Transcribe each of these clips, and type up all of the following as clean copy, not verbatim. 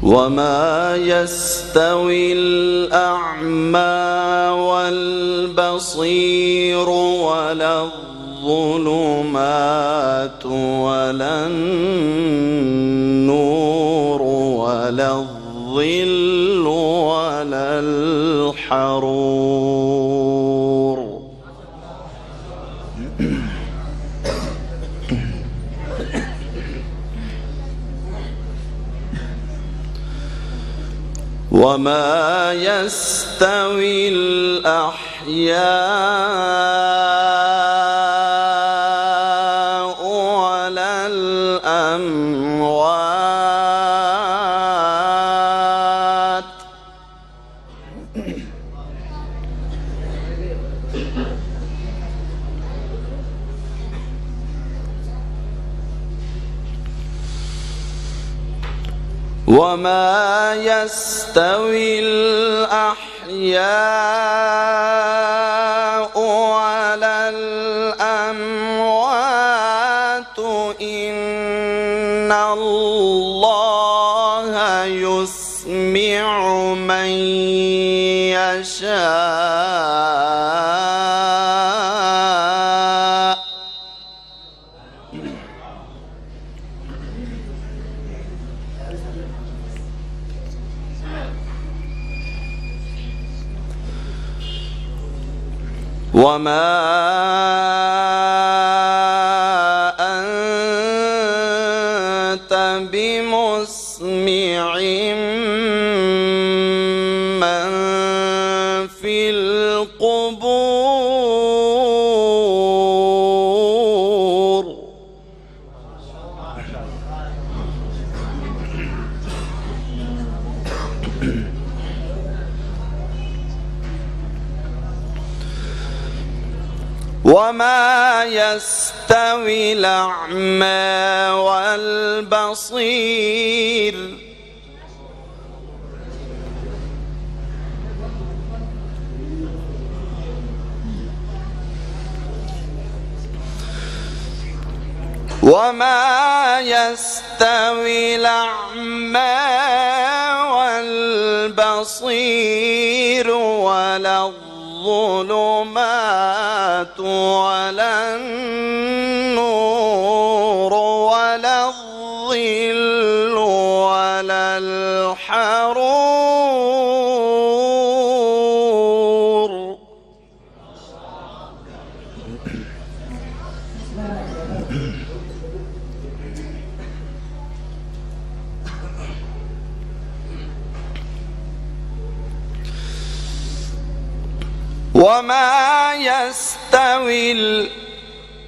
وما يستوي الأعمى والبصير ولا الظلمات ولا النور ولا الظل ولا الحرور. وما يستوي الأحياء ولا الأموات وما يستوي الأحياء ولا الأموات إن الله يسمع من يشاء وما أنت بمسمع من في القبور وما يستوي الأعمى والبصير وما يستوي الأعمى والبصير ولا الظلمات ولا النور ولا الظل ولا الحرور. وما يستوي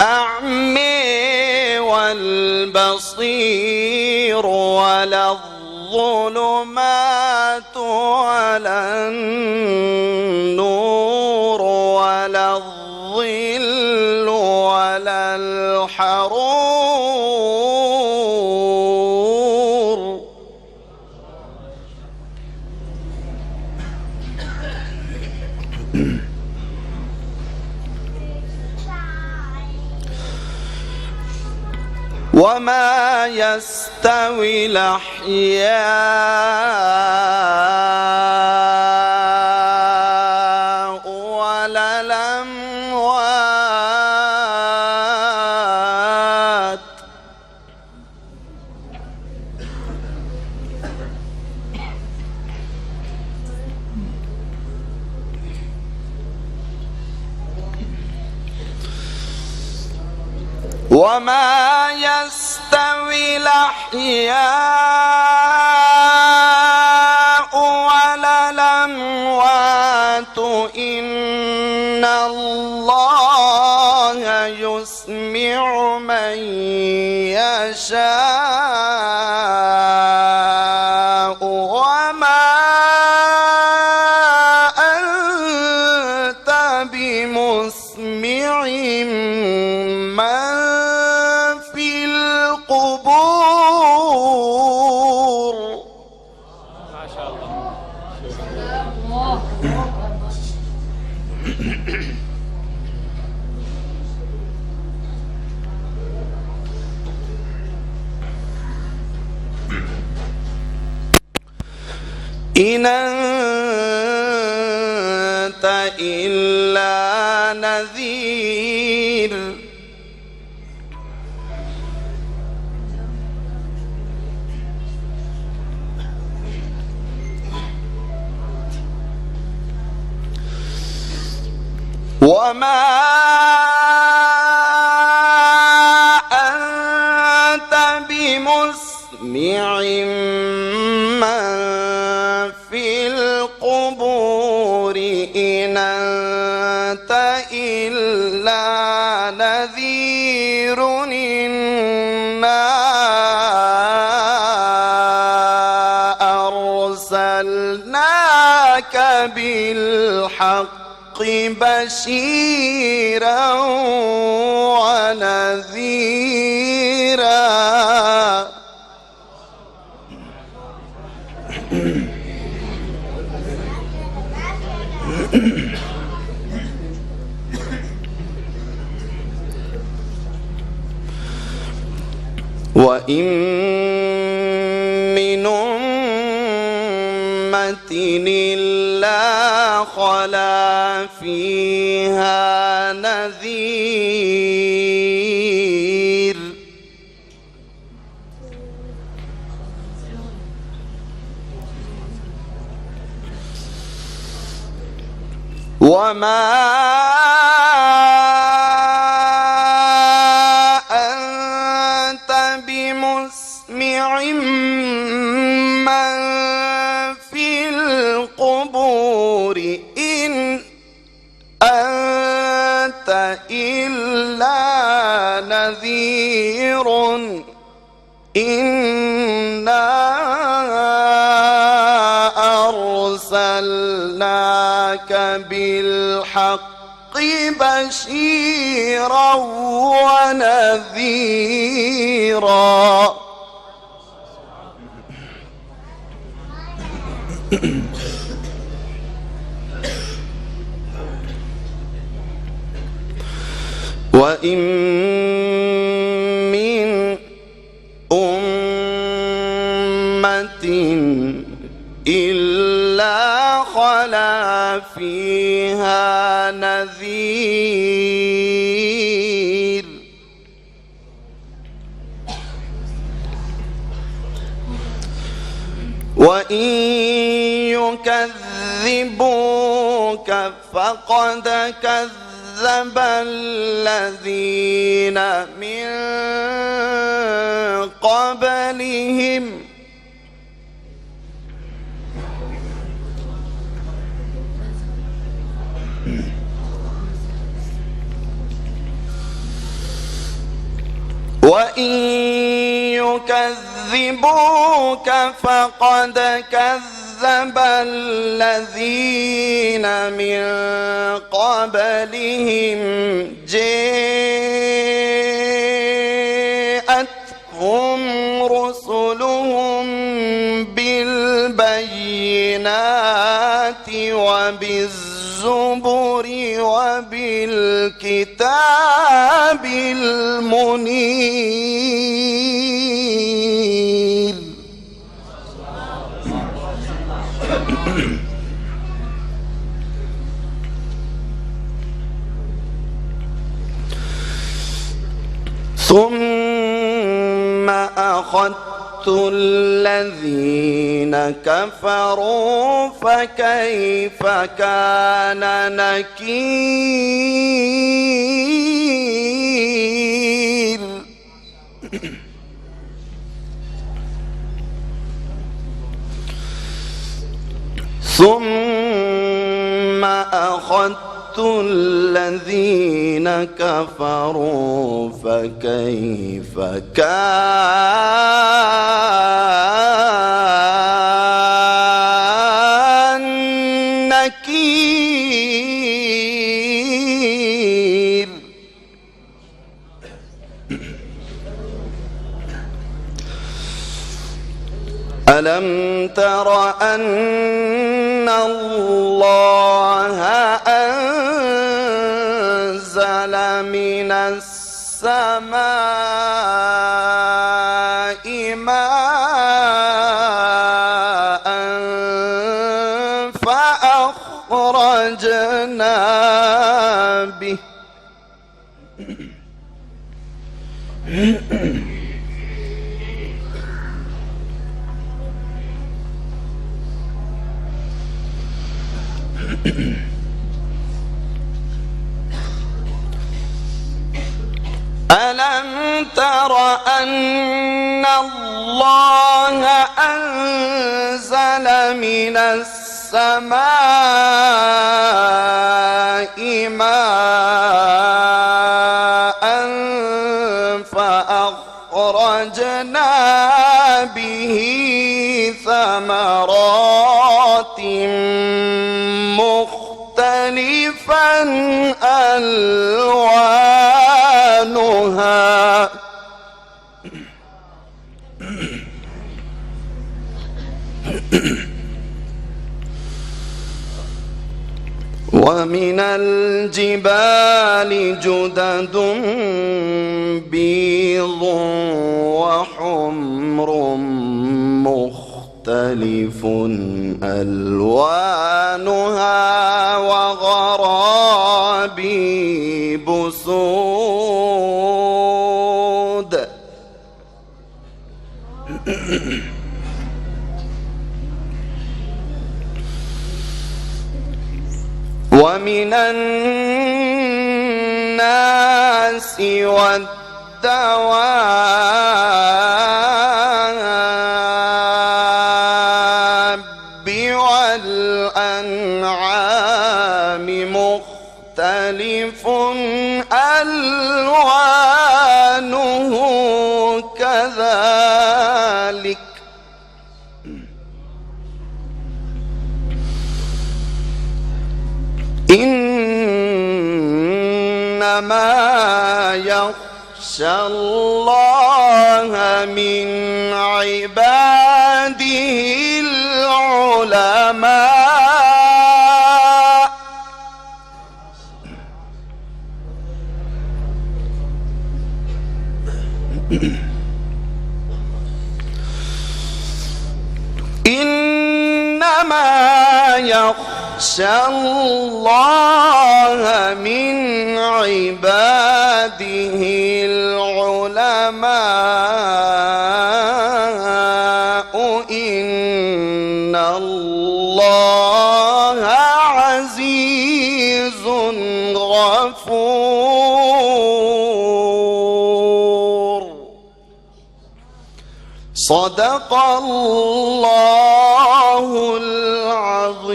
الأعمى والبصير ولا الظلمات ولا النور ولا الظل ولا الحرور. وما يستوي الأحياء ولا الأموات وما يستوي الأحياء ولا الأموات إن الله يسمع من يشاء وما أنت بمسمع من في القبور. ما شاء الله. إن أنت إلا نذير وما أنت بمسمع من في القبور إن أنت إلا نذير إنا أرسلناك بالحق بشيرا ونذيرا وإن من أمة إلا خلا فيها نذير وما أنت بمسمع من في القبور إن أنت إلا نذير إنا أرسلناك بالحق بشيرا ونذيرا وإن من أمة إلا خلا فيها نذير وإن يكذبوك فقد كذب الذين من قبلهم وإن يكذبوك فقد كذب الذين من قبلهم جاءتهم رسلهم بالبينات وبالزبر وبالكتاب المنير ثم أخذت الذين كفروا فكيف كان نكير ثم أخذت الذين كفروا فكيف كان نكير ألم تر أن الله أنزل من السماء ماء ألم تر أن الله أنزل من السماء ماء فأخرجنا به ثمرات مختلفا ألوانها ومن الجبال جدد بيض وحمر مختلف ألوانها وغرابيب سود ومن الناس والدواب والأنعام مختلف ألوانه كذلك إنما يخشى الله من عباده العلماء إنما يخشى الله من عباده العلماء إن الله عزيز غفور صدق الله العظيم.